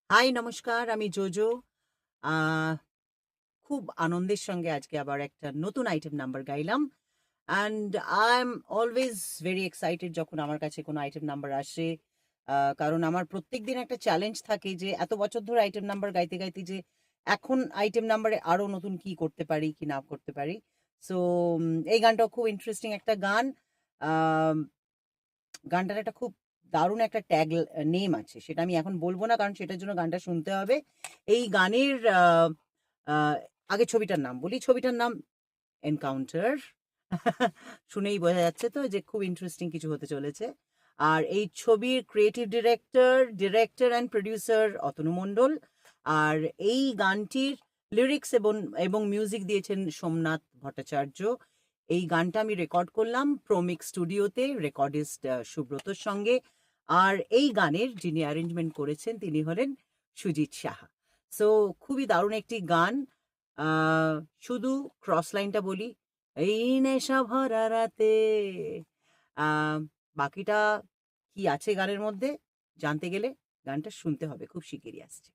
High নমস্কার, আমি JoJo. আহ, খুব আনন্দের সঙ্গে আজকে আবার একটা নতুন আইটেম নাম্বার গাইলাম। And I am always very excited যখন আমার কাছে কোনো আইটেম নাম্বার আসে। কারণ আমার প্রত্যেক দিন একটা চ্যালেঞ্জ থাকে যে এত বছর ধরে আইটেম নাম্বার গাইতে গাইতে যে এখন আইটেম নাম্বারে আরও নতুন কি করতে পারি কি না করতে পারি। সো এই গানটাও খুব ইন্টারেস্টিং একটা গান। আহ, গানটার একটা খুব দারুণ একটা ট্যাগ নেম আছে, সেটা আমি এখন বলবো না কারণ সেটার জন্য গানটা শুনতে হবে। এই গানের আহ, আগে ছবিটার নাম বলি। ছবিটার নাম এনকাউন্টার। শুনেই বোঝা যাচ্ছে তো যে খুব ইন্টারেস্টিং কিছু হতে চলেছে। আর এই ছবির creative director and producer Atanu Mondal. আর এই গানটির লিরিক্স এবং এবং মিউজিক দিয়েছেন সোমনাথ ভট্টাচার্য। এই গানটা আমি রেকর্ড করলাম প্রমিক স্টুডিওতে, রেকর্ডিস্ট সুব্রতর সঙ্গে। আর এই গানের যিনি অ্যারেঞ্জমেন্ট করেছেন তিনি হলেন সুজিত সাহা। সো খুবই দারুণ একটি গান। শুধু ক্রস লাইনটা বলি, এই নেশা ভরা রাতে। আহ, বাকিটা কি আছে গানের মধ্যে জানতে গেলে গানটা শুনতে হবে, খুব শিগগিরই আসছে।